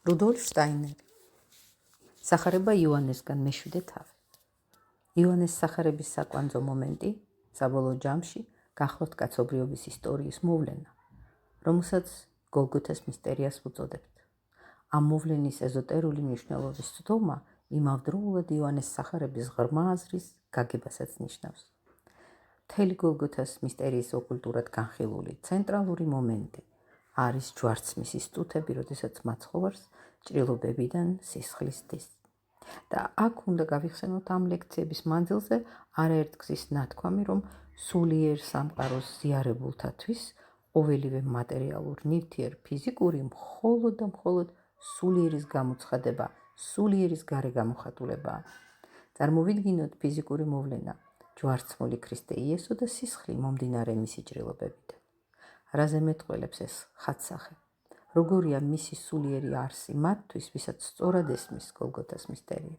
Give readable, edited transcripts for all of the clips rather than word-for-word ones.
რუდოლფ შტაინერი. სახარება იოანესგან მეშვიდე თავი. იოანეს სახარების საკვანძო მომენტი საბოლოო ჯამში გახლავთ კაცობრიობის ისტორიის მოვლენა, რომელსაც გოლგოთას მისტერიას ვუწოდებთ. ამ მოვლენის ეზოტერული მნიშვნელობის ცდომა იმავდროულად იოანეს სახარების ღრმა აზრის გაგებასაც ნიშნავს. მთელი გოლგოთას მისტერიის ოკულტურად განხილული ცენტრალური მომენტი არის ჯვარცმისის ტუთები, როდესაც მაცხოვარს ჭრილობებიდან სისხლის დის. და აქ უნდა გავიხსენოთ ამ ლექციების მანძილზე არაერთ გზის ნათქვამი, რომ სულიერ სამყაროს ზიარებულთათვის ყოველივე მატერიალურ ნივთიერ ფიზიკური მხოლოდ და მხოლოდ სულიერის გამოცხადება, სულიერის გარე გამოხატულებაა. წარმოვიდგინოთ ფიზიკური მოვლენა, ჯვარცმული ქრისტე იესო და სისხლი მომდინარე მისი ჭრილობებიდან. რაზე მეტყველებს ეს ხატსახე? როგორია მისი სულიერი არსი მათთვის, ვისაც სწორად ესმის გოლგოთას მისტერია.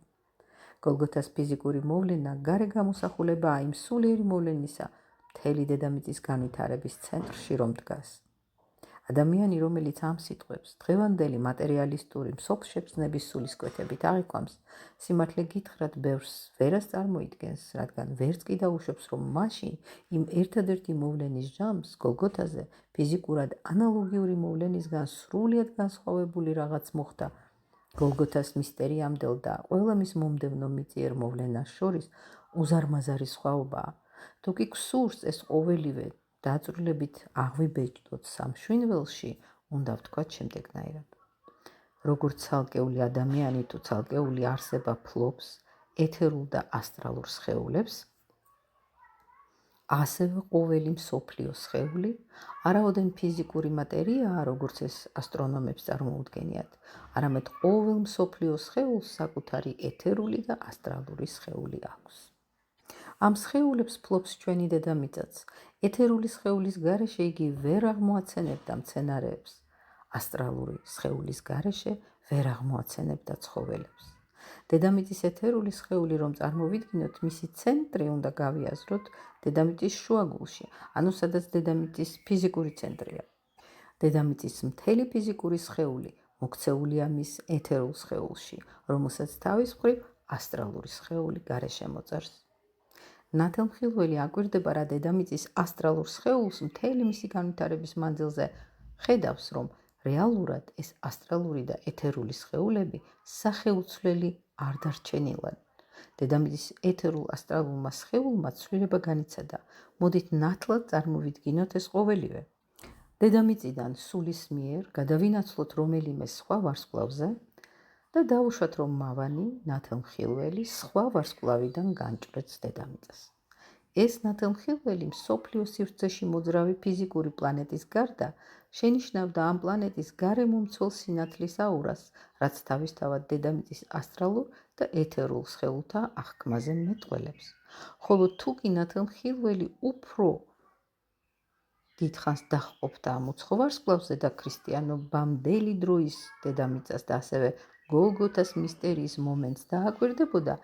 გოლგოთას ფიზიკური მოვლენა გარე გამოსახულებაა იმ სულიერი მოვლენისა მთელი დედამიწის განვითარების ცენტრში რომ დგას. ადამიანი, რომელიც ამ სიტყვებს დღევანდელი მატერიალისტური მსოფლშეწნების სულისკვეთებით აღიქვამს, სიმართლე გითხრათ ბევრს ვერას წარმოიდგენს, რადგან ვერც კი დაუშვებს, რომ მაშინ იმ ერთადერთი მოვლენის ჟამს გოლგოთაზე ფიზიკურად ანალოგიური მოვლენისგან სრულიად განსხვავებული რაღაც მოხდა. გოლგოთას მისტერიამდელ და ყველა მის მომდევნო მიწიერ მოვლენას შორის უზარმაზარი სხვაობაა. თუ კი გსურს ეს ყოველივე დაწვრილებით აღვიბეჭდოთ სამშვინველში, უნდა ვთქვათ შემდეგნაირად. როგორც ცალკეული ადამიანი თუ ცალკეული არსება ფლობს ეთერულ და ასტრალურ სხეულებს, ასევე ყოველი მსოფლიო სხეული არაოდენ ფიზიკური მატერიაა, როგორც ეს ასტრონომებს წარმოუდგენიათ, არამედ ყოველ მსოფლიო სხეულს საკუთარი ეთერული და ასტრალური სხეული აქვს. ამ სხეულებს ფლობს ჩვენი დედამიწაც. ეთერული სხეულის გარეშე იგი ვერ აღმოაცენებდა მცენარეებს, ასტრალური სხეულის გარეშე ვერ აღმოაცენებდა ცხოველებს. დედამიწის ეთერული სხეული რომ წარმოვიდგინოთ, მისი ცენტრი უნდა გავიაზროთ დედამიწის შუაგულში, ანუ სადაც დედამიწის ფიზიკური ცენტრია. დედამიწის მთელი ფიზიკური სხეული მოქცეულია მის ეთერულ სხეულში, რომელსაც თავის მხრივ ასტრალური სხეული გარეშე მოწერს. ნათელმხილველი აკვირდება რა დედამიწის ასტრალურ სხეულს მთელი მისი განვითარების მანძილზე ხედავს, რომ რეალურად ეს ასტრალური და ეთერული სხეულები სახეუცვლელი არ დარჩენილან. დედამიწის ეთერულ ასტრალურმა სხეულმა ცვლილება განიცადა. მოდით ნათლად წარმოვიდგინოთ ეს ყოველივე. დედამიწიდან სულის მიერ გადავინაცვლოთ რომელიმე სხვა ვარსკვლავზე და დავუშვათ, რომ მავანი ნათელმხილველი სხვა ვარსკვლავიდან განჭვრეტს დედამიწას. ეს ნათელმხილველი მსოფლიო სივრცეში მოძრავი ფიზიკური პლანეტის გარდა შენიშნავდა ამ პლანეტის გარემომცველ სინათლის აურას, რაც თავისთავად დედამიწის ასტრალურ და ეთერულ სხეულთა აღქმაზე მეტყველებს. ხოლო თუ კი ნათელმხილველი უფრო დიდხანს დაჰყოფდა ამ უცხო ვარსკვლავზე და ქრისტიანობამდელი დროის დედამიწას და ასევე გოლგოთას მისტერიის მომენტს დააკვირდებოდა,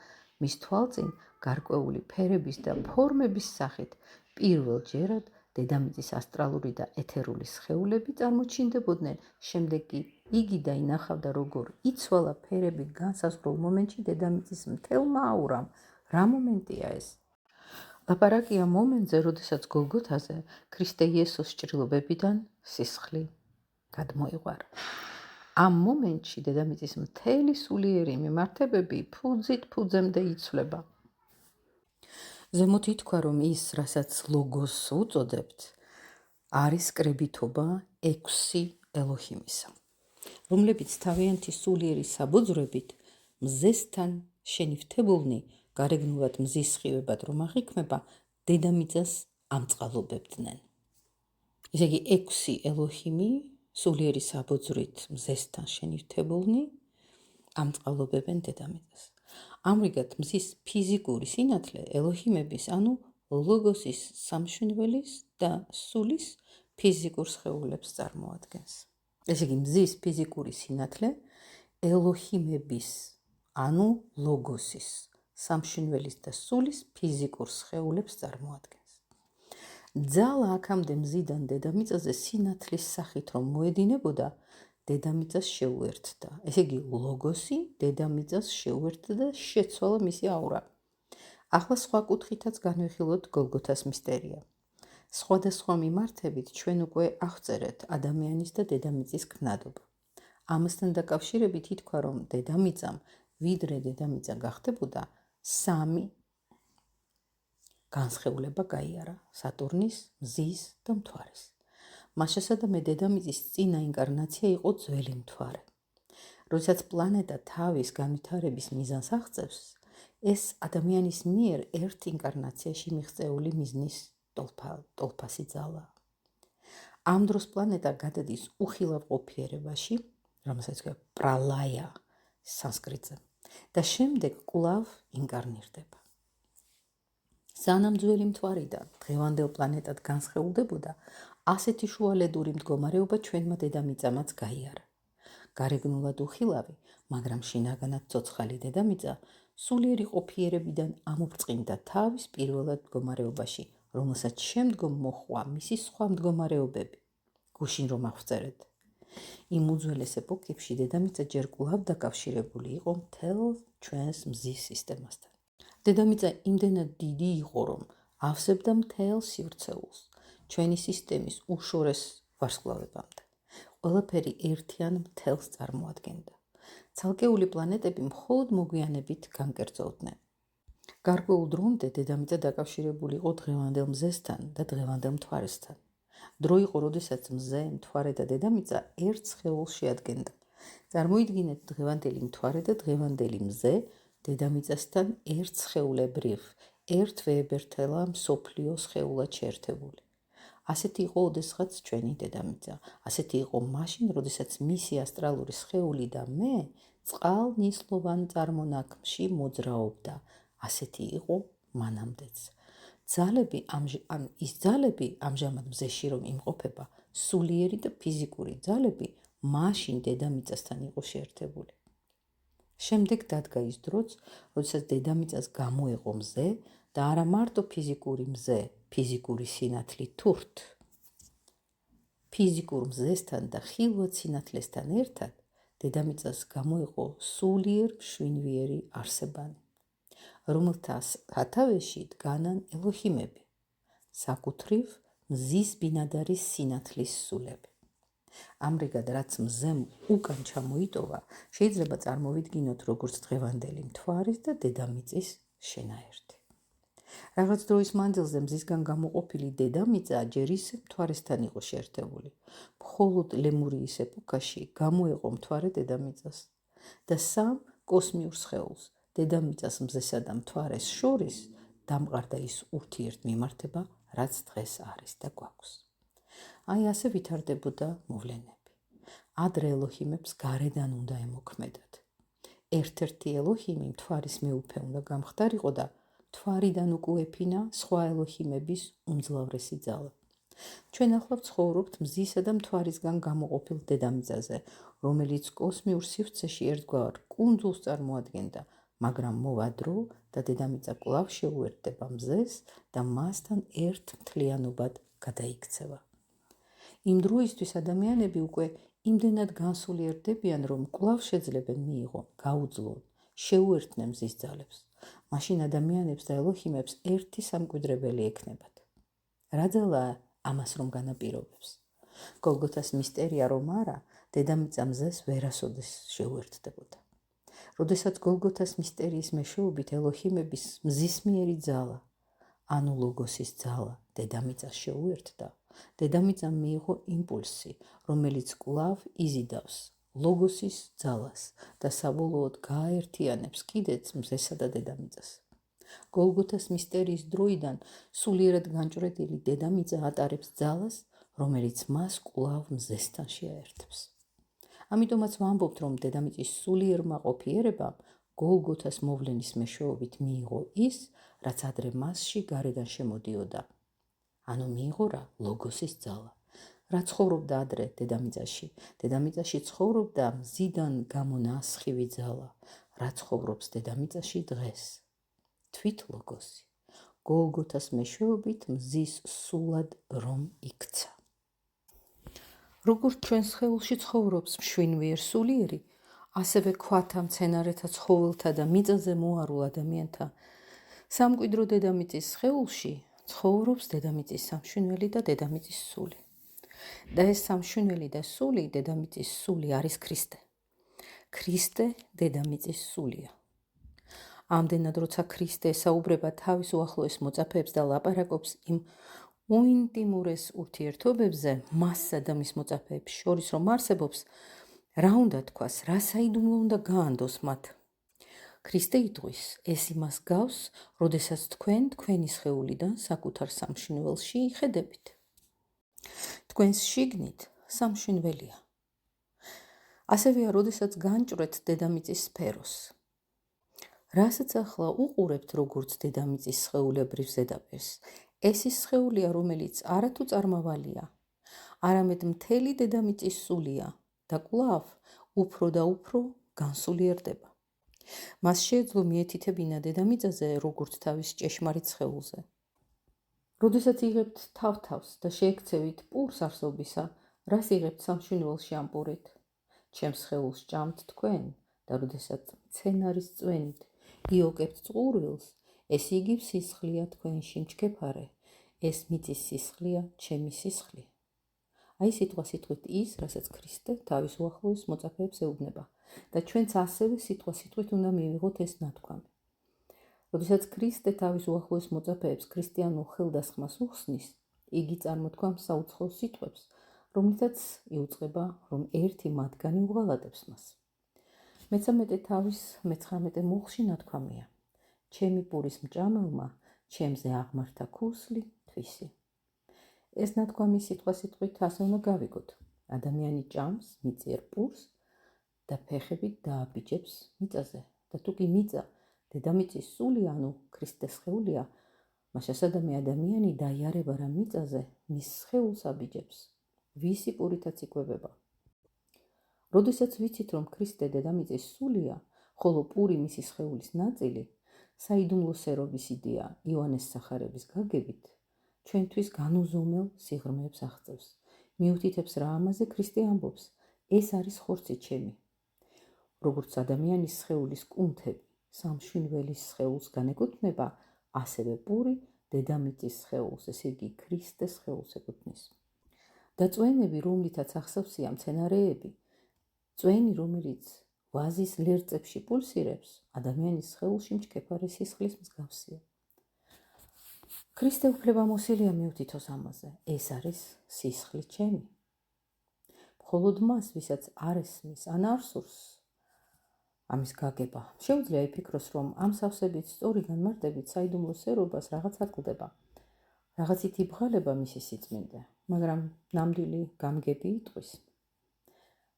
მის თვალწინ გარკვეული ფერების და ფორმების სახით პირველჯერად დედამიწის ასტრალური და ეთერული სხეულები წარმოჩინდებოდნენ. შემდეგ კი იგი დაინახავდა, როგორ იცვალა ფერები განსაზღვრულ მომენტში დედამიწის მთელმა აურამ. რა მომენტია ეს? ლაპარაკია მომენტზე, როდესაც გოლგოთაზე ქრისტე იესოს ჭრილობებიდან სისხლი გადმოიღვარა. ამ მომენტში დედამიწის მთელი სულიერი მიმართებები ფუძით ფუძემდე იცვლება. ზემოთ ითქვა, რომ ის, რასაც ლოგოსს უწოდებთ, არის კრებითობა 6 ელოჰიმისა, რომლებიც თავიანთი სულიერი საბოძვრებით მზესთან შენიფთებულნი, გარეგნულად მზის სხივებად რომ აღიქმება, დედამიწას ამწყალობებდნენ. ესე იგი 6 ელოჰიმი სულიერი საბოძვრით მზესთან შენიფთებულნი ამწყალობებენ დედამიწას. ამრიგად მზის ფიზიკური სინათლე ელოჰიმების, ანუ ლოგოსის სამშვენველის და სულის ფიზიკურ სხეულებს წარმოადგენს. ესე იგი მზის ფიზიკური სინათლე ელოჰიმების, ანუ ლოგოსის სამშვენველის და სულის ფიზიკურ სხეულებს წარმოადგენს. ძალა აქამდე მზიდან დედამიწაზე სინათლის სახით რომ მოედინებოდა, დედამიწას შეუერთდა. ესე იგი, ლოგოსი დედამიწას შეუერთდა და შეცვალა მისი აურა. ახლა სხვა კუთხითაც განვიხილოთ გოლგოთას მისტერია. სხვადასხვა მიმართებით ჩვენ უკვე აღწერეთ ადამიანის და დედამიწის ქმნადობა. ამასთან დაკავშირებით ითქვა, რომ დედამიწამ, ვიდრე დედამიწა გახდებოდა, 3 განსხეულება გაიარა: სატურნის, მზის და მთვარის. მას შესაბამე დედამიწის წინა ინკარნაცია იყო ძველი მთვარე. როდესაც პლანეტა თავის განვითარების მიზანს აღწევს, ეს ადამიანის მიერ ერთ ინკარნაციაში მიღწეული მიზნის ტოლფასი ძალაა. ამ დროს პლანეტა გადადის უხილავ ყოფიერებაში, რომელსაც ქვია პრალაია სანსკრიტზე, და შემდეგ კვლავ ინკარნირდება. სანამ ძველი მთვარიდან დღევანდელ პლანეტად განსხეულდებოდა, ასეთი შუალედური მდგომარეობა ჩვენმა დედამიწამაც გაიარა. გარეგნულად უხილავი, მაგრამ შინაგანად ცოცხალი დედამიწა სულიერი ყოფიერებიდან ამობრწყინდა თავის პირველად მდგომარეობაში, რომელსაც შემდგომ მოჰყვა მისი სხვა მდგომარეობები. გუშინ რომ აღწერეთ. იმ უძველეს ეპოქებში დედამიწა ჯერ კვლავ დაკავშირებული იყო მთელ ჩვენს მზის სისტემასთან. დედამიწა იმდენად დიდი იყო, რომ ავსებდა მთელ სივრცეულს, ჩვენი სისტემის უშორეს ვარსკვლავებამდე. ყველაფერი ერთიან მთელს წარმოადგენდა. ცალკეული პლანეტები მხოლოდ მოგვიანებით განკერძოდნენ. გარკვეულ დრომდე დედამიწა დაკავშირებული იყო დღევანდელ მზესთან და დღევანდელ მთვარესთან. დრო იყო, როდესაც მზე, მთვარე და დედამიწა ერთ სხეულს შეადგენდა. წარმოიდგინეთ დღევანდელი მთვარე და დღევანდელი მზე დედამიწასთან ერთ სხეულებრივ, ერთ ვეებერთელა მსოფლიო სხეულად შეერთებული. ასეთი იყო ოდესღაც ჩვენი დედამიწა. ასეთი იყო მაშინ, როდესაც მისი ასტრალური სხეული და მე წყალნისლოვან წარმონაქმნში მოძრაობდა. ასეთი იყო მანამდეც. ის ძალები ამჟამად მზეში რომ იმყოფება, სულიერი და ფიზიკური ძალები მაშინ დედამიწასთან იყო შეერთებული. შემდეგ დადგა ის დროც, როდესაც დედამიწას გამოეყო მზე და არა მარტო ფიზიკური მზე, ფიზიკური სინათლე თურთ. ფიზიკურ მზესთან და ხილვად სინათლესთან ერთად დედამიწას გამოეყო სულიერ მშვინვიერი არსებანი, რომელთა სათავეში დგანან ელოჰიმები, საკუთრივ მზის ბინადარის სინათლის სულები. ამრიგად, რაც მზემ უკან ჩამოიტოვა, შეიძლება წარმოვიდგინოთ როგორც დღევანდელი მთვარის და დედამიწის შენაერთი. რაღაც დროის მანძილზე მზისგან გამოყოფილი დედამიწა ჯერ ისევ მთვარესთან იყო შეერთებული. მხოლოდ ლემურიის ეპოქაში გამოეყო მთვარე დედამიწას და 3 კოსმიურ სხეულს, დედამიწას, მზესა და მთვარეს შორის დამყარდა ის ურთიერთმიმართება, რაც დღეს არის და გვაქვს. აი ასე ვითარდებოდა მოვლენები. ადრე ელოჰიმებს გარედან უნდა ემოქმედათ. ერთ-ერთი ელოჰიმი მთვარის მეუფე უნდა გამხდარიყო და მთვარიდან უკუეფინა სხვა ელოჰიმების უმძლავრესი ძალა. ჩვენ ახლა ვცხოვრობთ მზისა და მთვარისგან გამოყოფილ დედამიწაზე, რომელიც კოსმიურ სივრცეში ერთგვარ კუნძულს წარმოადგენდა, მაგრამ მოვა დრო და დედამიწა კვლავ შეუერთდება მზეს და მასთან ერთ მთლიანობად გადაიქცევა. იმ დროისთვის ადამიანები უკვე იმდენად განსულიერდებიან, რომ კვლავ შეძლებენ მიიღონ, გაუძლონ, შეუერთდნენ მზის ძალებს. მაშინ ადამიანებს და ელოჰიმებს ერთი სამკვიდრებელი ექნებათ. რა ძალაა ამას რომ განაპირობებს? გოლგოთას მისტერია რომ არა, დედამიწა მზეს ვერასოდეს შეუერთდებოდა. როდესაც გოლგოთას მისტერიის მეშვეობით ელოჰიმების მზისმიერი ძალა, ანუ ლოგოსის ძალა, დედამიწას შეუერთდა, დედამიწამ მიიღო იმპულსი, რომელიც კვლავ იზიდავს ლოგოსის ძალას და საბოლოოდ გააერთიანებს კიდეც მზესა და დედამიწას. გოლგოთას მისტერიის დროიდან სულიერად განჭვრეტილი დედამიწა ატარებს ძალას, რომელიც მას კვლავ მზესთან შეაერთებს. ამიტომაც ვამბობთ, რომ დედამიწის სულიერმა ყოფიერებამ გოლგოთას მოვლენის მეშვეობით მიიღო ის, რაც ადრე მასში გარედან შემოდიოდა. ანუ მიიღო რა? ლოგოსის ძალა. რა ცხოვრობდა ადრე დედამიწაში? დედამიწაში ცხოვრობდა მზიდან გამონასხივი ძალა. რა ცხოვრობს დედამიწაში დღეს? თვით ლოგოსი. გოლგოთას მეშვეობით მზის სულად რომ იქცა. როგორც ჩვენს სხეულში ცხოვრობს მშვენიერ სულიერი, ასევე ქვათა, მცენარეთა, ცხოველთა და მიწაზე მოარულ ადამიანთა სამკვიდრო დედამიწის სხეულში ცხოვრობს დედამიწის სამშვენელი და დედამიწის სული. და ეს სამშვენელი და სული, დედამიწის სული არის ქრისტე. ქრისტე დედამიწის სულია. ამდენად როცა ქრისტე ესაუბრება თავის უახლოეს მოწაფეებს და ლაპარაკობს იმ უინტიმურეს ურთიერთობებზე მასსა და მის მოწაფეებს შორის რომ არსებობს, რა უნდა თქვას, რა საიდუმლო უნდა გაანდოს მათ. ქრისტე იტყვის, ეს იმას გავს, როდესაც თქვენ თქვენი სხეულიდან საკუთარ სამშვენველში იხედებით. თქვენს შიგნით სამშვენველია. ასევეა, როდესაც განჭვრეთ დედამიწის სფეროს. რასაც ახლა უყურებთ როგორც დედამიწის სხეულებრივ ზედაპირს, ეს ის სხეულია, რომელიც არათუ წარმავალია, არამედ მთელი დედამიწის სულია და კვლავ უფრო და უფრო განსულიერდება. მას შეეძლო მიეთითებინა დედამიწაზე როგორც თავის ჭეშმარიტ სხეულზე. როდესაც იღებთ თავ-თავს და შეექცევით პურს არსობისა, რას იღებთ სამშვენველში ამ პურით? ჩემს სხეულს ჭამთ თქვენ და როდესაც მცენარის წვენით იოგებთ წყურვილს, ეს იგივ სისხლია თქვენში მჩქეფარე, ეს მიწის სისხლია, ჩემი სისხლი. აი სიტყვასიტყვით ის, რასაც ქრისტე თავის უახლოეს მოწაფეებს ეუბნება და ჩვენც ასევე სიტყვასიტყვით უნდა მივიღოთ ეს ნათქვამი. როდესაც ქრისტე თავის უახლოეს მოწაფეებს ქრისტიანულ ხელდასხმას უხსნის, იგი წარმოთქვამს საუცხოო სიტყვებს, რომლითაც იუწყება, რომ ერთი მათგანი უღალატებს მას. მე-13 თავის მე-19 მუხლში ნათქვამია: ჩემი პურის მჭამელმა, ჩემზე აღმართა ქუსლი, თვისი. ეს ნათქვამი სიტყვასიტყვით ასე უნდა გავიგოთ. ადამიანი ჭამს მიწიერ პურს და ფეხებით დააბიჯებს მიწაზე. და თუ კი მიწა დედამიწის სული, ანუ ქრისტეს სხეულია, მაშასადამე ადამიანი დაიარება რა მიწაზე მის სხეულს აბიჯებს, ვისი პურითაც იკვებება. როდესაც ვიცით, რომ ქრისტე დედამიწის სულია, ხოლო პური მისი სხეულის ნაწილი, საიდუმლო სერობის იდეა იოანეს სახარების გაგებით, ჩვენთვის განუზომელ სიღრმეებს აღწევს. მიუთითებს რა ამაზე ქრისტე ამბობს, ეს არის ხორცი ჩემი. როგორც ადამიანის სხეულის კუნთები სამშვენველის სხეულს განეკუთვნება, ასევე პური დედამიწის სხეულს, ესე იგი ქრისტეს სხეულს ეკუთვნის. და წვენები, რომლითაც ახსავსია მცენარეები, წვენი, რომელიც ვაზის ლერწებში პულსირებს, ადამიანის სხეულში მჩქეფარე სისხლის მსგავსია. ქრისტე უფლებამოსილია მიუთითოს ამაზე, ეს არის სისხლი ჩემი. მხოლოდ მას, ვისაც არ ესმის, ან არ სურს ამის გაგება, შეუძლია იფიქროს, რომ ამ სავსებით სწორი განმარტებით საიდუმლო სერობას რაღაც აკლდება, რაღაცით იბღალება მისი სიწმინდე, მაგრამ ნამდვილი გამგები იტყვის.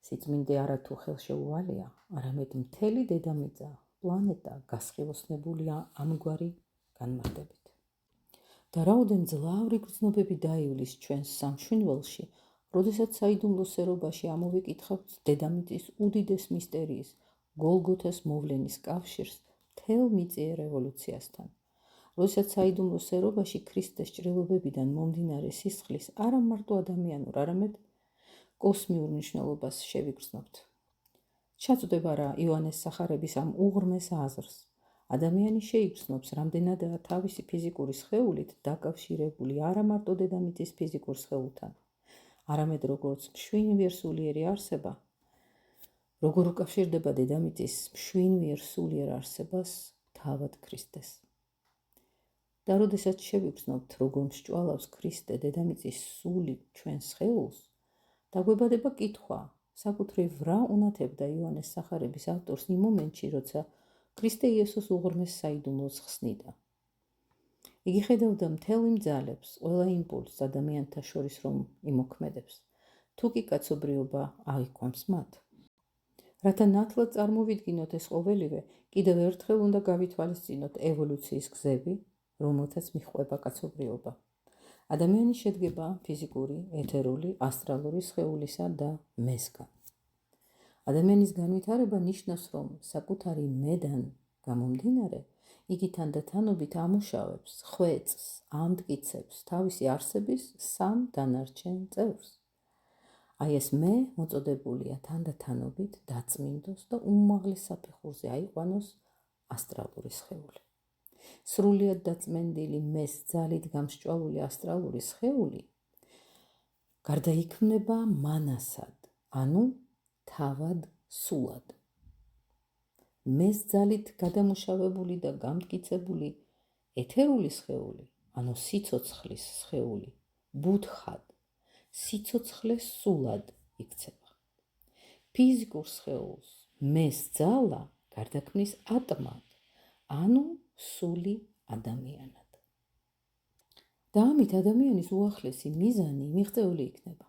სიწმინდე არათუ ხელშეუვალია, არამედ მთელი დედამიწა, პლანეტა გასხივოსნებულია ამგვარი განმარტებით. და რაოდენ ძლავრი გრძნობები დაივლის ჩვენს სამშვენველში, როდესაც საიდუმლო სერობაში ამოვიკითხავთ დედამიწის უდიდეს მისტერიის, გოლგოთას მოვლენის კავშირს მთელ მიწიერ ევოლუციასთან. როდესაც საიდუმლო სერობაში ქრისტეს ჭრილობებიდან მომდინარე სისხლის არა მარტო ადამიანურ, არამედ კოსმიურ მნიშვნელობას შევიგრძნობთ. ჩაწვდება რა იოანეს სახარების ამ უღრმეს აზრს. ადამიანი შეიგრძნობს, რამდენადაა თავისი ფიზიკური სხეულით დაკავშირებული არა მარტო დედამიწის ფიზიკურ სხეულთან, არამედ როგორც მშვენიერ სულიერი არსება, როგორ უკავშირდება დედამიწის მშვენიერ სულიერ არსებას თავად ქრისტეს. და როდესაც შევიგრძნობთ, როგორ მსჭვალავს ქრისტე დედამიწის სული ჩვენ სხეულს, დაგვებადება კითხვა, საკუთრივ რა უნათებდა იოანეს სახარების ავტორს იმ მომენტში, როცა ქრისტე იესოს უღრმეს საიდუმლოს ხსნიდა. იგი ხედავდა მთელ იმ ძალებს, ყველა იმპულსს ადამიანთა შორის რომ იმოქმედებს, თუ კი კაცობრიობა აღიქვამს მათ. რათა ნათლად წარმოვიდგინოთ ეს ყოველივე, კიდევ ერთხელ უნდა გავითვალისწინოთ ევოლუციის გზები, რომელთაც მიჰყვება კაცობრიობა. ადამიანი შედგება ფიზიკური, ეთერული, ასტრალური სხეულისა და მესგან. ადამიანის განვითარება ნიშნავს, რომ საკუთარი მედან გამომდინარე, იგი თანდათანობით ამუშავებს, ხვეწს, ამტკიცებს თავისი არსების სამ დანარჩენ წევრს. აი ეს მე მოწოდებულია თანდათანობით დაწმინდოს და უმაღლეს საფეხურზე აიყვანოს ასტრალური სხეული. სრულიად დაწმენდილი მეს ძალით გამსჭვალული ასტრალური სხეული გარდაიქმნება მანასად, ანუ თავად სულად. მეს ძალით გადამუშავებული და გამტკიცებული ეთერული სხეული, ანუ სიცოცხლის სხეული, ბუთხად, სიცოცხლეს სულად იქცება. ფიზიკურ სხეულს მეს ძალა გარდაქმნის ატმად, ანუ სული ადამიანად. და ამით ადამიანის უახლესი მიზანი მიღწეული იქნება.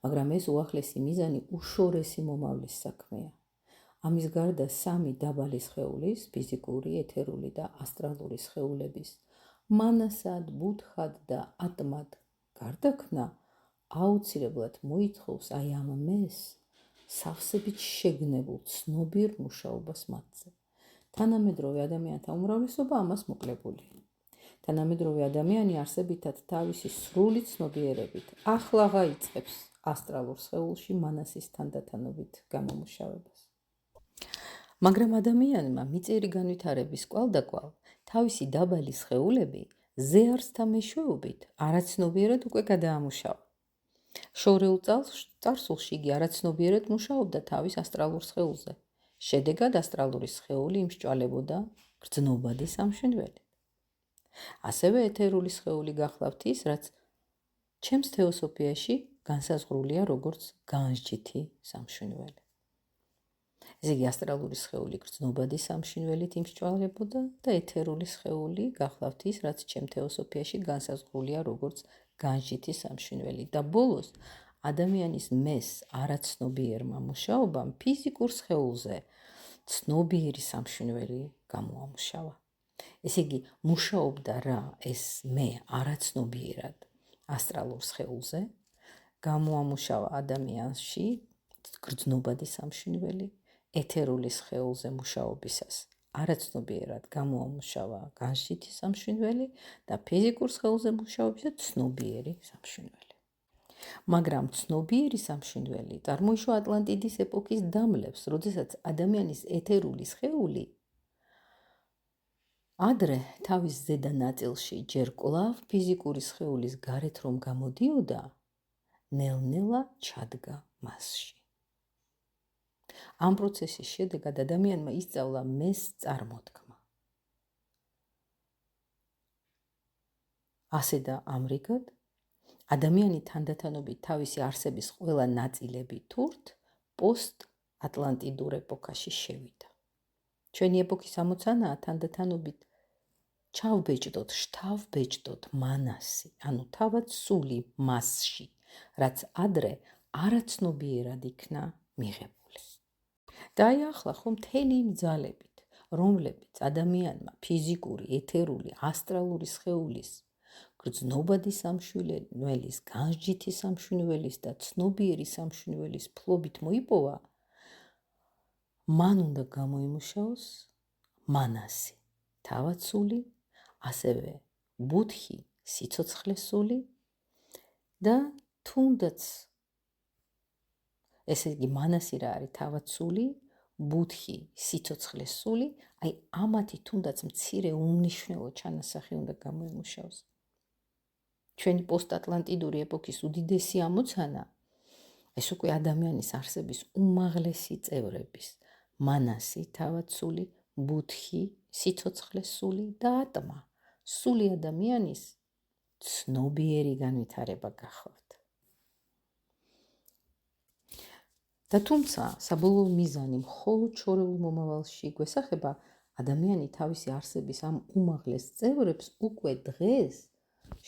მაგრამ ეს უახლესი მიზანი უშორესი მომავლის საქმეა. ამის გარდა სამი დაბალი სხეულის, ფიზიკური, ეთერული და ასტრალური სხეულების მანასად, ბუთხად და ატმად გარდაქმნა აუცილებლად მოითხოვს აი ამ მეს სავსებით შეგნებულ ცნობიერ მუშაობას მათზე. თანამედროვე ადამიანთა უმრავლესობა ამას მოკლებულია. თანამედროვე ადამიანი არსებითად თავისი სრული ცნობიერებით ახლა იწყებს ასტრალურ სხეულში მანასის თანდათანობით გამომუშავებას. მაგრამ ადამიანმა მიწიერი განვითარების კვალდაკვალ თავისი დაბალი სხეულები ზეარსთა მეშვეობით არაცნობიერად უკვე გადაამუშავა. შორეულ წარსულში იგი არაცნობიერად მუშაობდა თავის ასტრალურ სხეულზე. შედეგად ასტრალური სხეული იმსჭვალებოდა გრძნობადი სამშვენივრით. ასევე ეთერული სხეული გახლავთ ის, რაც ჩემს თეოსოფიაში განსაზღვრულია როგორც განსჯითი სამშვენიველი. ესე იგი ასტრალური სხეული გრძნობადი სამშვენივრით იმსჭვალებოდა და ეთერული სხეული გახლავთ ის, რაც ჩემს თეოსოფიაში განსაზღვრულია როგორც განსჯითი სამშვენიველი. და ბოლოს ადამიანის მეს არაცნობიერმა მუშაობამ ფიზიკურ სხეულზე ცნობიერი სამშვენიველი გამოამუშავა. ესე იგი მუშაობდა რა ეს მე არაცნობიერად ასტრალურ სხეულზე, გამოამუშავა ადამიანში გრძნობადი სამშვენიველი, ეთერული სხეულზე მუშაობისას არაცნობიერად გამოამუშავა განსჯითი სამშვენიველი და ფიზიკურ სხეულზე მუშაობისას ცნობიერი სამშვენიველი. მაგრამ ცნობიერი სამშვენიველი წარმოიშვა ატლანტიდის ეპოქის დამლევს, როდესაც ადამიანის ეთერული სხეული ადრე თავის ზედა ნაწილში ჯერ კვლავ ფიზიკური სხეულის გარეთ რომ გამოდიოდა, ნელ-ნელა ჩადგა მასში. ამ პროცესის შედეგად ადამიანმა ისწავლა მეს წარმოთქმა. ასე და ამრიგად ადამიანი თანდათანობით თავისი არსების ყველა ნაწილები თურთ პოსტ-ატლანტიდურ ეპოქაში შევიდა. ჩვენი ეპოქის ამოცანაა თანდათანობით ჩავბეჭდოთ, შთავბეჭდოთ მანასი, ანუ თავად სული მასში, რაც ადრე არაცნობიერად იქნა მიღებული. და აი ახლა ხო მთელი იმ ძალებით, რომლებიც ადამიანმა ფიზიკური, ეთერული, ასტრალური სხეულის გრძნობადი სამშვენიველის, განსჯითი სამშვენიველის და ცნობიერი სამშვენიველის ფლობით მოიპოვა, მან უნდა გამოიმუშაოს მანასი, თავად სული, ასევე ბუთხი, სიცოცხლეს სული და თუნდაც ესე იგი მანასი რა არის თავად სული, ბუთხი, სიცოცხლეს სული, აი ამათი თუნდაც მცირე უმნიშვნელო ჩანასახი უნდა გამოიმუშაოს. ჩვენი პოსტ-ატლანტიდური ეპოქის უდიდესი ამოცანა ეს უკვე ადამიანის არსების უმაღლესი წევრების მანასი, თავად სული, ბუთხი, სიცოცხლეს სული და ატმა, სული ადამიანის ცნობიერი განვითარება გახლავთ. და თუმცა საბოლოო მიზანი მხოლოდ შორეულ მომავალში გვესახება, ადამიანი თავისი არსების ამ უმაღლეს წევრებს უკვე დღეს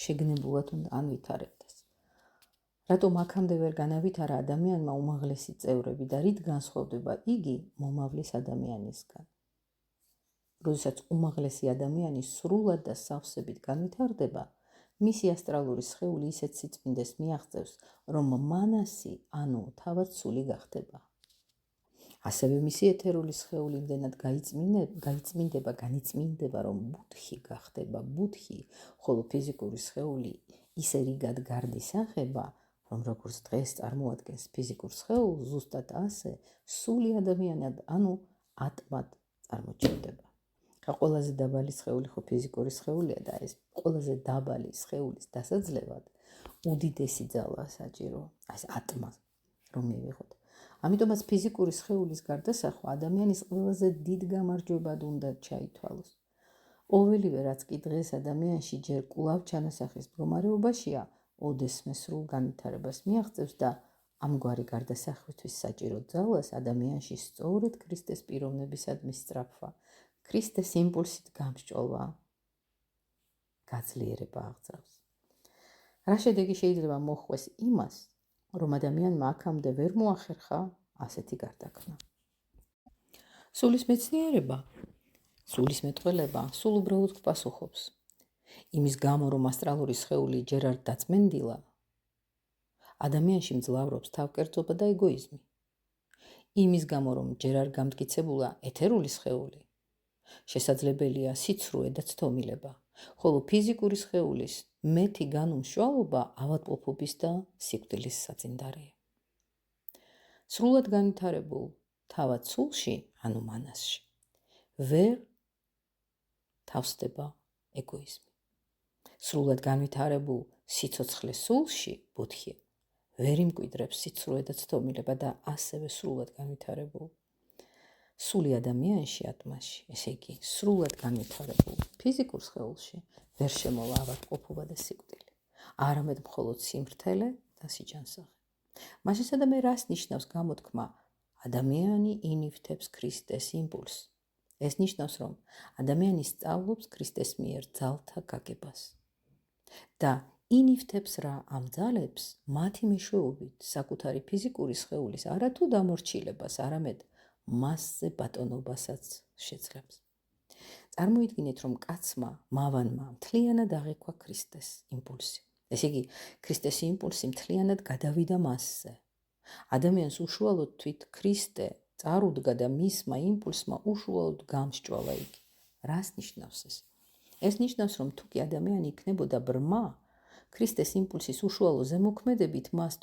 შეგნებულად უნდა ანვითარებდეს. რატომ აქამდე ვერ განავითარა ადამიანმა უმაღლესი წევრები და რით განსხვავდება იგი მომავლის ადამიანისგან? როდესაც უმაღლესი ადამიანი სრულად და სავსებით განვითარდება, მისი ასტრალური სხეული ისეთ სიწმინდეს მიაღწევს, რომ მანასი, ანუ თავად სული გახდება. ასევე მისი ეთერული სხეული იმდენად განიწმინდება, რომ ბუთხი გახდება ბუთხი, ხოლო ფიზიკური სხეული ისე რიგად გარდისახება, რომ როგორც დღეს წარმოადგენს ფიზიკურ სხეულს, ზუსტად ასე სული ადამიანად, ანუ ატმად წარმოჩნდება. ხა ყველაზე დაბალი სხეული ხო ფიზიკური სხეულია და ეს ყველაზე დაბალი სხეულის დასაძლევად უდიდესი ძალა საჭირო, ეს ატმა რომ მივიღოთ. ამიტომაც ფიზიკური სხეულის გარდასახვა ადამიანის ყველაზე დიდ გამარჯვებად უნდა ჩაითვალოს. ყოველივე რაც კი დღეს ადამიანში ჯერ კვლავ ჩანასახის მდგომარეობაშია, ოდესმე სრულ განვითარებას მიაღწევს და ამგვარი გარდასახვისთვის საჭირო ძალას ადამიანში სწორედ ქრისტეს პიროვნებისადმი სწრაფვა, ქრისტეს იმპულსით გამსჭვალვა გაძლიერება აღწევს. რა შედეგი შეიძლება მოჰყვეს იმას, რომ ადამიანმა აქამდე ვერ მოახერხა ასეთი გარდაქმნა. სულის მეცნიერება, სულის მეტყველება სულ უბრალოდ გპასუხობს. იმის გამო, რომ ასტრალური სხეული ჯერ არ დაწმენდილა, ადამიანში მძლავრობს თავკერძობა და ეგოიზმი. იმის გამო, რომ ჯერ არ გამტკიცებულა ეთერული სხეული, შესაძლებელია სიცრუე და ცდომილება, ხოლო ფიზიკური სხეულის მეტი განუმშვალობა ავადმყოფობის და სიკვდილის საძინდარეა. სრულად განვითარებულ თავად სულში, ანუ მანასში, ვერ თავსდება ეგოიზმი. სრულად განვითარებულ სიცოცხლე სულში, ბუდჰი, ვერ იმკვიდრებს სიცრუე და ცდომილება და ასევე სრულად განვითარებულ სული ადამიანში, ატმაში, ესე იგი, სრულად განვითარებულ ფიზიკურ სხეულში ვერ შემოვა ავადმყოფობა და სიკვდილი, არამედ მხოლოდ სიმრთელე და სიჯანსაღი. მაშინ სადამე რას ნიშნავს გამოთქმა ადამიანი ინივთებს ქრისტეს იმპულსს? ეს ნიშნავს, რომ ადამიანი სწავლობს ქრისტეს მიერ ძალთა გაგებას და ინივთებს რა ამ ძალებს მათი მეშვეობით საკუთარი ფიზიკური სხეულის არათუ დამორჩილებას, არამედ მასზე ბატონობასაც შეძლებს. წარმოიდგინეთ, რომ კაცმა, მავანმა მთლიანად აღიქვა ქრისტეს იმპულსი. ესე იგი, ქრისტეს იმპულსი მთლიანად გადავიდა მასზე. ადამიანს უშუალოდ თვით ქრისტე წარუდგა და მისმა იმპულსმა უშუალოდ გამსჭვალა იგი. რას ნიშნავს ეს? ეს ნიშნავს, რომ თუ კი ადამიანი იქნებოდა ბრმა, ქრისტეს იმპულსის უშუალო ზემოქმედებით მას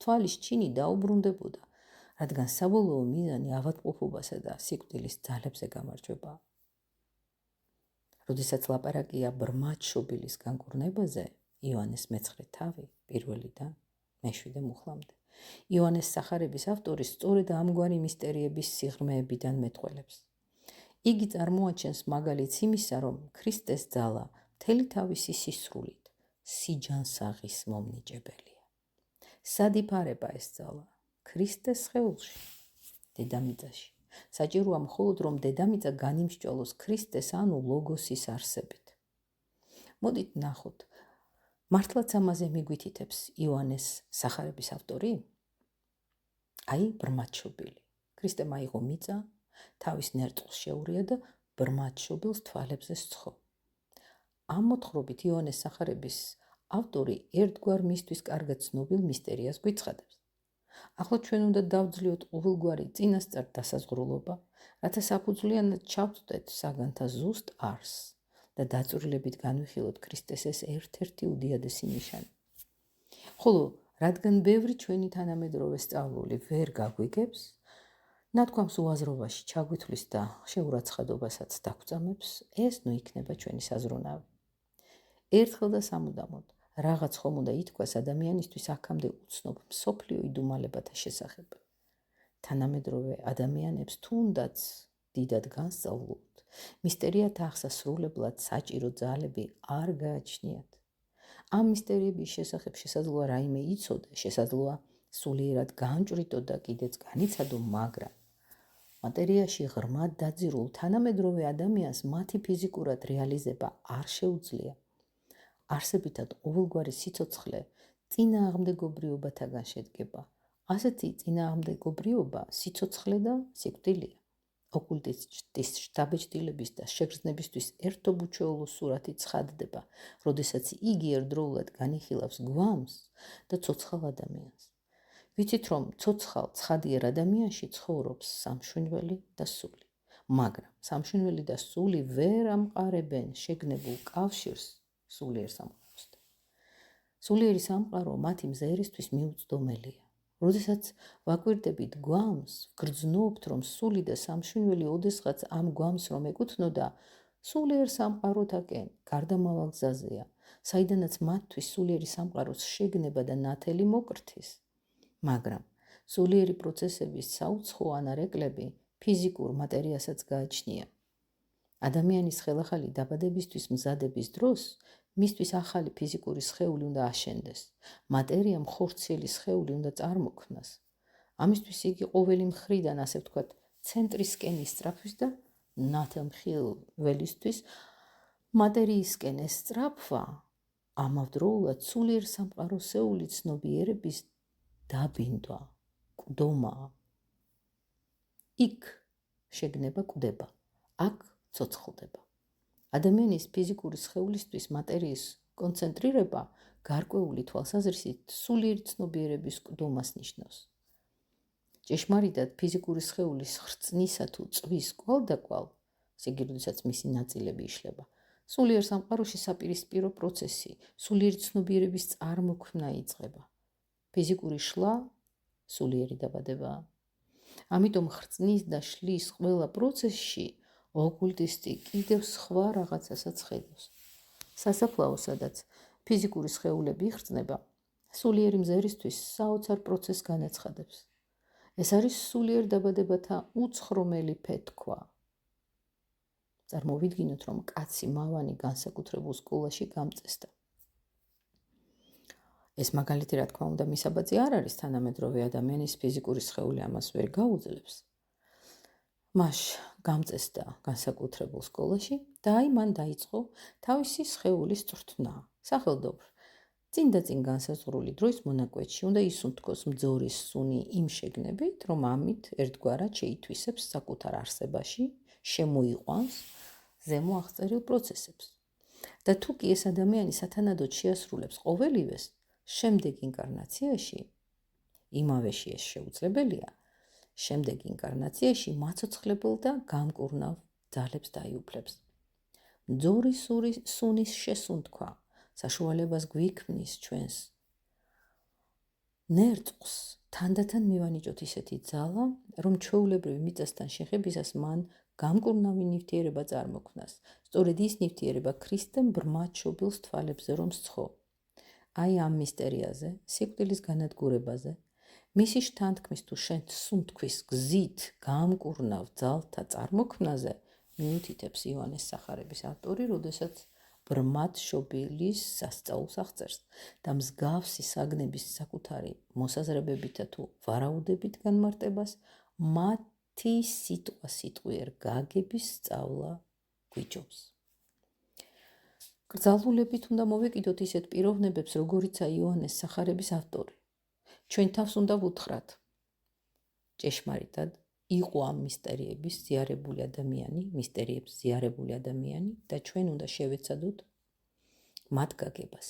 თვალის ჩინი დაუბრუნდებოდა, რადგან საბოლოო მიზანი ავადმყოფობასა და სიკვდილის ძალებზე გამარჯვებაა. როდესაც ლაპარაკია ბრმად შობილის განკურნებაზე, იოანეს მე-9 თავი, პირველიდან მე-7 მუხლამდე, იოანეს სახარების ავტორი სწორედ ამგვარი მისტერიების სიღრმეებიდან მეტყველებს. იგი წარმოაჩენს მაგალითს იმისა, რომ ქრისტეს ძალა მთელი თავისი სისრულით სიჯანსაღის მომნიჭებელია. სად იფარება ეს ძალა? ქრისტეს სხეულში, დედამიწაში. საჭიროა მხოლოდ, რომ დედამიწა განიმსჭვალოს ქრისტეს, ანუ ლოგოსის არსებით. მოდით ნახოთ, მართლაც ამაზე მიგვითითებს იოანეს სახარების ავტორი? აი, ბრმად შობილი. ქრისტემ აიღო მიწა, თავის ნერწყვს შეურია და ბრმად შობილს თვალებზე სცხო. ამ მოთხრობით იოანეს სახარების ავტორი ერთგვარ მისთვის კარგად ცნობილ მისტერიას გვიცხადებს. ახლა ჩვენ უნდა დავძლიოთ ყოველგვარი წინასწარ დასაზღვრულობა, რათა საფუძვლიანად ჩავწვდეთ საგანთა ზუსტ არსს და დაწვრილებით განვიხილოთ ქრისტეს ეს ერთ-ერთი უდიადესი ნიშანი. ხოლო რადგან ბევრი ჩვენი თანამედროვე სწავლული ვერ გაგვიგებს, ნათქვამს უაზრობაში ჩაგვითვლის და შეურაცხადობასაც დაგწამებს, ეს ნუ იქნება ჩვენი საზრუნავი. ერთხელ და სამუდამოდ რაღაც ხომ უნდა ითქვას ადამიანისთვის აქამდე უცნობ მსოფლიო იდუმალებათა შესახებ. თანამედროვე ადამიანებს თუნდაც დიდად განსწავლულთ, მისტერიათა აღსასრულებლად საჭირო ძალები არ გააჩნიათ. ამ მისტერიების შესახებ შესაძლოა რაიმე იცოდე, შესაძლოა სულიერად განჭვრიტო და კიდეც განიცადო, მაგრამ მატერიაში ღრმად დაძირულ თანამედროვე ადამიანს მათი ფიზიკურად რეალიზება არ შეუძლია. არსებითად ყოველგვარი სიცოცხლე წინააღმდეგობრიობათაგან შედგება. ასეთი წინააღმდეგობრიობა სიცოცხლე და სიკვდილია. ოკულტისტის შთაბეჭდილების და შეგრძნებისთვის ერთობ უჩვეულო სურათი ცხადდება, როდესაც იგი ერთდროულად განიხილავს გვამს და ცოცხალ ადამიანს. ვიცით, რომ ცოცხალ ცხადიერ ადამიანში ცხოვრობს სამშვენველი და სული, მაგრამ სამშვენველი და სული ვერ ამყარებენ შეგნებულ კავშირს სულიერ სამყაროსთან. სულიერი სამყარო მათი მზერისთვის მიუწვდომელია. როდესაც ვაკვირდებით გვამს, გრძნობთ, რომ სული და სამშვენიველი ოდესღაც ამ გვამს რომ ეკუთვნოდა, სულიერ სამყაროთაკენ გარდამავალ გზაზეა, საიდანაც მათთვის სულიერი სამყაროს შეგნება და ნათელი მოკრთის. მაგრამ სულიერი პროცესების საუცხო ანარეკლები ფიზიკურ მატერიასაც გააჩნია. ადამიანის ხელახალი დაბადებისთვის მზადების დროს მისთვის ახალი ფიზიკური სხეული უნდა აშენდეს, მატერიამ ხორციელი სხეული უნდა წარმოქმნას. ამისთვის იგი ყოველი მხრიდან, ასე ვთქვათ, ცენტრისკენ ისწრაფვის და ნათელმხილველისთვის მატერიისკენ ესწრაფვა ამავდროულად სულიერ სამყაროსეული ცნობიერების დაბინდვა, კვდომა. იქ შეგნება კვდება, აქ ცოცხლდება. ადამიანის ფიზიკური სხეულისთვის მატერიის კონცენტრირება გარკვეული თვალსაზრისით სულიერი ცნობიერების კვდომას ნიშნავს. ჭეშმარიტად ფიზიკური სხეულის ხრწნისა თუ წვის კვალდაკვალ, სიგირდვისაც მისი ნაწილები იშლება, სულიერ სამყაროში საპირისპირო პროცესი, სულიერი ცნობიერების წარმოქმნა იწყება. ფიზიკური შლა სულიერი დაბადებაა. ამიტომ ხრწნის და შლის ყველა პროცესში ოკულტისტი კიდევ სხვა რაღაცასაც ხედავს. სასაფლაო, სადაც ფიზიკური სხეულები იხრძნება, სულიერი მზერისთვის საოცარ პროცესს განაცხადებს. ეს არის სულიერ დაბადებათა უცხრომელი ფეთქვა. წარმოვიდგინოთ, რომ კაცი მავანი განსაკუთრებულ სკოლაში გამწესდა. ეს მაგალითი, რა თქმა უნდა, მისაბაძი არ არის, თანამედროვე ადამიანის ფიზიკური სხეული ამას ვერ გაუძლებს. მას გამწესდა განსაკუთრებულ სკოლაში და აი მან დაიწყო თავისი სხეულის წვრთნა. სახელდობრ, წინ და წინ განსაზღვრული დროის მონაკვეთში უნდა ისუნთქოს მძორის სუნი იმ შეგნებით, რომ ამით ერთგვარად შეითვისებს საკუთარ არსებაში, შემოიყვანს ზემო აღწერილ პროცესებს. და თუ კი ეს ადამიანი სათანადოდ შეასრულებს ყოველივეს, შემდეგ ინკარნაციაში, იმავეში ეს შეუძლებელია, შემდეგ ინკარნაციაში მაცოცხლებელ და გამკურნავ ძალებს დაიუფლებს. მძორი სუნის შესუნთქვა საშუალებას გვიქმნის ჩვენს ნერწყვს თანდათან მივანიჭოთ ისეთი ძალა, რომ ჩვეულებრივი მიწასთან შეხებისას მან გამკურნავი ნივთიერება წარმოქმნას. სწორედ ის ნივთიერება ქრისტემ ბრმად შობილს თვალებზე რომ სცხო. აი ამ მისტერიაზე, სიკვდილის განადგურებაზე, მისი შთანთქმის თუ სუნთქვის გზით გამკურნავ ძალთა წარმოქმნაზე მიუთითებს იოანეს სახარების ავტორი, როდესაც ბრმად შობილის სასწაულს აღწერს და მსგავსი საგნების საკუთარი მოსაზრებებითა თუ ვარაუდებით განმარტებას მათი სიტყვასიტყვიერ გაგების სწავლა გვიჯობს. კრძალულებით უნდა მოვეკიდოთ ისეთ პიროვნებებს, როგორიცაა იოანეს სახარების ავტორი. ჩვენ თავს უნდა ვუთხრათ. ჭეშმარიტად იყო ამ მისტერიების ზიარებული ადამიანი და ჩვენ უნდა შევეცადოთ მათ გაგებას.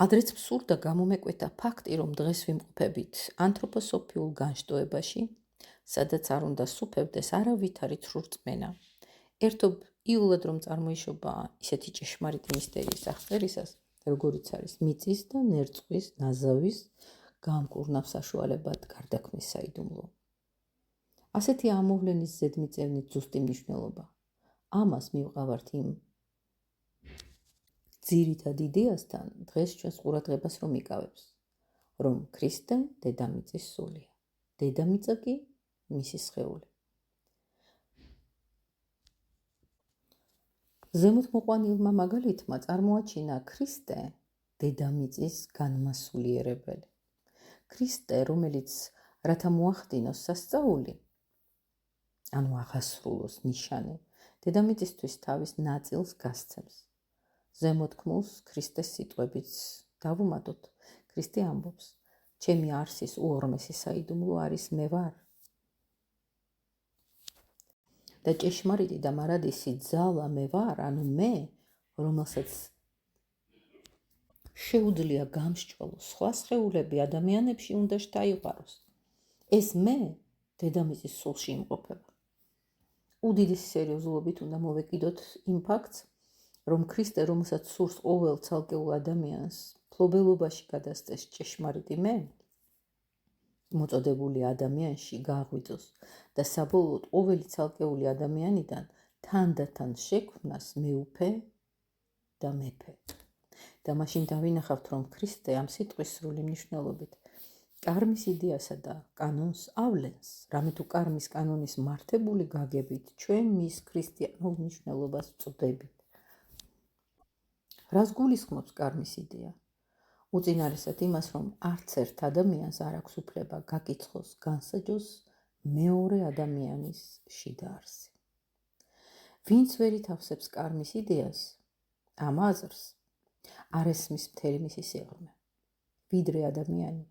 ადრეც მსურდა გამომეკვეთა ფაქტი, რომ დღეს ვიმყოფებით ანთროპოსოფიულ განშტოებაში, სადაც არ უნდა სუფევდეს არავითარი ცრურწმენა. ერთობ იულად რომ წარმოიშობა ისეთი ჭეშმარიტი მისტერიის აღწერისას, როგორიც არის მიწის და ნერწყვის, ნაზავის გამკურნავ საშუალებად გარდაქმნის საიდუმლო. ასეთი ამოვლენის ზედმიწევნით ზუსტი მნიშვნელობა. ამას მივყავართ იმ ძირითად იდეასთან დღეს ჩვენს ყურადღებას რომ იკავებს, რომ ქრისტე დედამიწის სულია, დედამიწა კი მისი სხეული. ზემოთ მოყვანილმა მაგალითმა წარმოაჩინა ქრისტე დედამიწის განმასულიერებელი. ქრისტე, რომელიც რათა მოახდინოს სასწაული, ანუ აღასრულოს ნიშანი, დედამიწისთვის თავის ნაწილს გასცემს. ზემოთქმულს ქრისტეს სიტყვებიც დავუმატოთ. ქრისტე ამბობს, ჩემი არსის უორმესი საიდუმლო არის მე ვარ. და ჭეშმარიტი და მარადისი ძალა მე ვარ, ანუ მე, რომელსაც შეუძლია გამსჭვალო სხვა სხეულები ადამიანებში უნდა შთაიყვაროს. ეს მე დედამიწის სულში იმყოფება. უდიდესი სერიოზულობით უნდა მოვეკიდოთ იმ ფაქტს, რომ ქრისტე, რომელსაც სურს ყოველ ცალკეულ ადამიანს ფლობელობაში გადასცეს ჭეშმარიტი მე, მოწოდებული ადამიანში გააღვიძოს და საბოლოოდ ყოველი ცალკეული ადამიანიდან თანდათან შექმნას მეუფე და მეფე. და მაშინ დავინახავთ, რომ ქრისტე ამ სიტყვის სრული მნიშვნელობით კარმის იდეასა და კანონს ავლენს, რამე თუ კარმის კანონის მართებული გაგებით ჩვენ მის ქრისტიანულ მნიშვნელობას ვწვდებით. რას გულისხმობს კარმის იდეა? უწინარესად იმას, რომ არც ერთ ადამიანს არ აქვს უფლება გაკიცხოს, განსაჯოს მეორე ადამიანის შიდა არსი. ვინც ვერ ითავსებს კარმის იდეას, ამ აზრს არ ესმის მთელი მისი სიღრმე. ვიდრე ადამიანი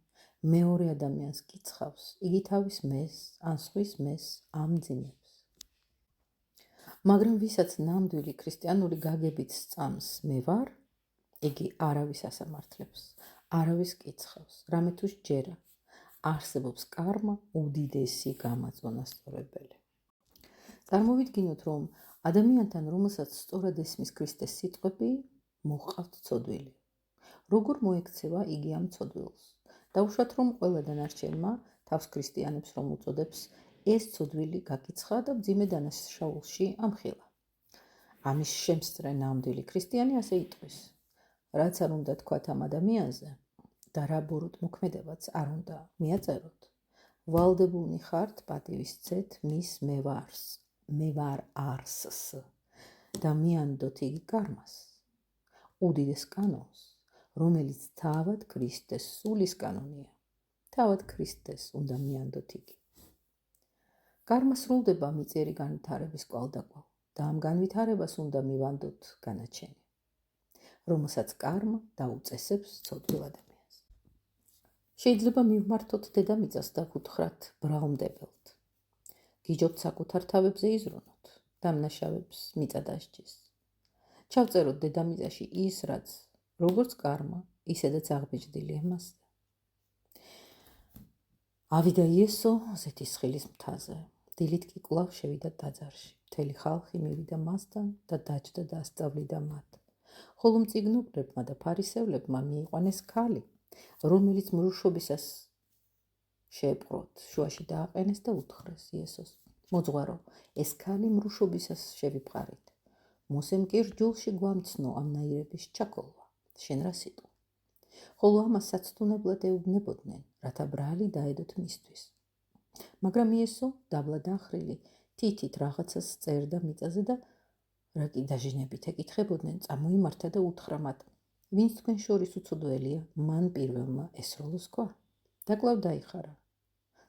მეორე ადამიანს კიცხავს, იგი თავის მეს, ან სხვის მეს ამძიმებს. მაგრამ ვისაც ნამდვილი ქრისტიანული გაგებით სწამს მე ვარ, იგი არავის ასამართლებს, არავის კიცხავს, რამე თუ სჯერა, არსებობს კარმა უდიდესი გამაწონასწორებელი. წარმოვიდგინოთ, რომ ადამიანთან, რომელსაც სწორად ესმის ქრისტეს სიტყვები, მოჰყავთ ცოდვილი. როგორ მოექცევა იგი ამ ცოდვილს? დაუშვათ, რომ ყველა დანარჩენმა თავს ქრისტიანებს რომ უწოდებს, ეს ცოდვილი გაკიცხა და მძიმე დანაშაულში ამხილა. ამის შემსწრე ნამდვილი ქრისტიანი ასე იტყვის: რაც არ უნდა თქვათ ამ ადამიანზე და რა ბოროტ მოქმედებაც არ უნდა მიაწეროთ, ვალდებულნი ხართ პატივისცეთ მის მე ვარ არსს და მიანდოთ იგი კარმას, უდიდეს კანონს, რომელიც თავად ქრისტეს სულის კანონია. თავად ქრისტეს უნდა მიანდოთ იგი. კარმა სრულდება მიწიერი განვითარების კვალდაკვალ და ამ განვითარებას უნდა მივანდოთ განაჩენი, რომელსაც კარმა დაუწესებს ცოდვილ ადამიანს. შეიძლება მივმართოთ დედამიწას და ვუთხრათ ბრალმდებელთ. გიჯობთ საკუთარ თავებზე იზრუნოთ, დამნაშავებს მიწა დასჯის. ჩავწეროთ დედამიწაში ის, რაც როგორც კარმა, ისედაც აღბეჭდილია მასზე. ავიდა იესო ზეთისხილის მთაზე, დილით კი კვლავ შევიდა ტაძარში. მთელი ხალხი მივიდა მასთან და დაჯდა და ასწავლიდა მათ. ხოლო მწიგნობრებმა და ფარისევლებმა მიიყვანეს ქალი, რომელიც მრუშობისას შეეპყროთ, შუაში დააყენეს და უთხრეს იესოს: მოძღვარო, ეს ქალი მრუშობისას შევიფყარით. მოსემ კი რჯულში გვამცნო ამ ნაირების ჩაქოლვა, შენ რა სიტყვა? ხოლო ამას საცდუნებლად ეუბნებოდნენ, რათა ბრალი დაედოთ მისთვის. მაგრამ იესო დაბლა დახრილი თითით რაღაცას წერდა მიწაზე და რა კი დაჟინებით ეკითხებოდნენ, წამოიმართა და უთხრა მათ: ვინც თქვენ შორის უცოდველია, მან პირველმა ესროლოს ქვა. და კვლავ დაიხარა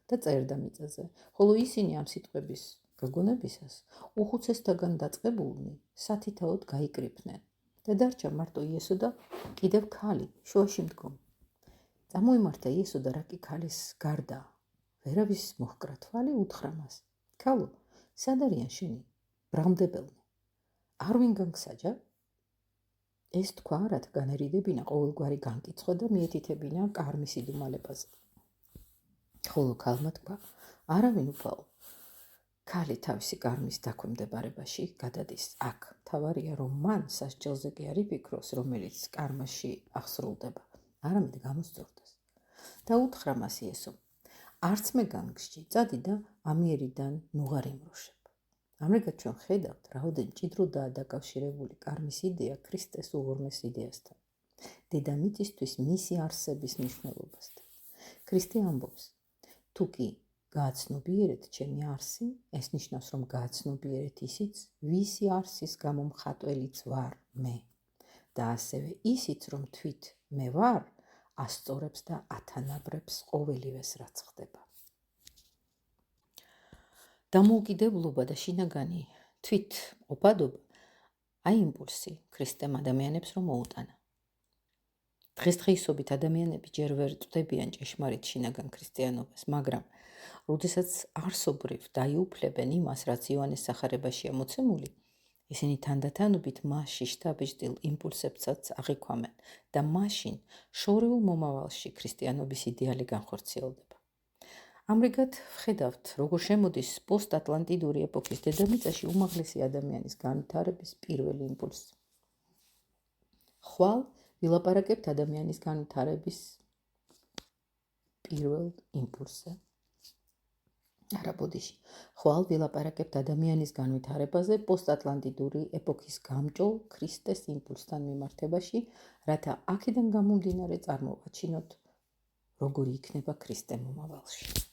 და წერდა მიწაზე, ხოლო ისინი ამ სიტყვების გაგონებისას უხუცესთაგან დაწყებულნი სათითაოდ გაიკრიფნენ და დარჩა მარტო იესო და კიდევ ქალი შუაში მდგომ. წამოიმართა იესო და რა კი ქალის გარდა ვერავის მოჰკრა თვალი, უთხრა მას: ქალო, სად არიან შენი ბრალმდებელნი? არ ვინ განგსაჯა? ეს თქვა, რათა განერიდებინა ყოველგვარი განკიცხვა და მიეთითებინა კარმის იდუმალებაზე. ხოლო ქალმა თქვა: არავინ უფალო. ქალი თავისი კარმის დაქვემდებარებაში გადადის. აქ მთავარია, რომ მან სასჯელზე კი არ იფიქროს, რომელიც კარმაში აღსრულდება, არამედ გამოსწორდეს. და უთხრა მას იესო: არც მე განგსჯი, წადი და ამიერიდან ნუღარი იმრუშებ. ამრიგად ჩვენ ხედავთ, რაოდენ მჭიდროდაა დაკავშირებული კარმის იდეა ქრისტეს უღრმეს იდეასთან, დედამიწისთვის მისი არსების მნიშვნელობასთან. ქრისტე ამბობს: თუ კი გააცნობიერეთ ჩემი არსი, ეს ნიშნავს, რომ გააცნობიერეთ ისიც, ვისი არსის გამო მხატველიც ვარ მე, და ასევე ისიც, რომ თვით მე ვარ, ასწორებს და ათანაბრებს ყოველივეს, რაც ხდება. დამოუკიდებლობა და შინაგანი თვით ყოფადობა, აი იმპულსი ქრისტემ ადამიანებს რომ მოუტანა. დღესდღეობით ადამიანები ჯერ ვერ წვდებიან ჭეშმარიტ შინაგან ქრისტიანობას, მაგრამ როდესაც არსობრივ დაიუფლებენ იმას, რაც იოანეს სახარებაშია მოცემული, ისინი თანდათანობით მასში შთაბეჭდილ იმპულსებსაც აღიქვამენ და მაშინ შორეულ მომავალში ქრისტიანობის იდეალი განხორციელდება. ამრიგად ვხედავთ, როგორ შემოდის პოსტატლანტიდური ეპოქის დედამიწაში უმაღლესი ადამიანის განვითარების პირველი იმპულსი. ხვალ ვილაპარაკებთ ადამიანის განვითარების პირველ იმპულსზე. არა, ბოდიში. ხვალ ვილაპარაკებთ ადამიანის განვითარებაზე პოსტატლანტიკური ეპოქის გამჭოლ ქრისტეს იმპულსთან მიმართებაში, რათა აქედან გამომდინარე წარმოვაჩინოთ, როგორი იქნება ქრისტე მომავალში.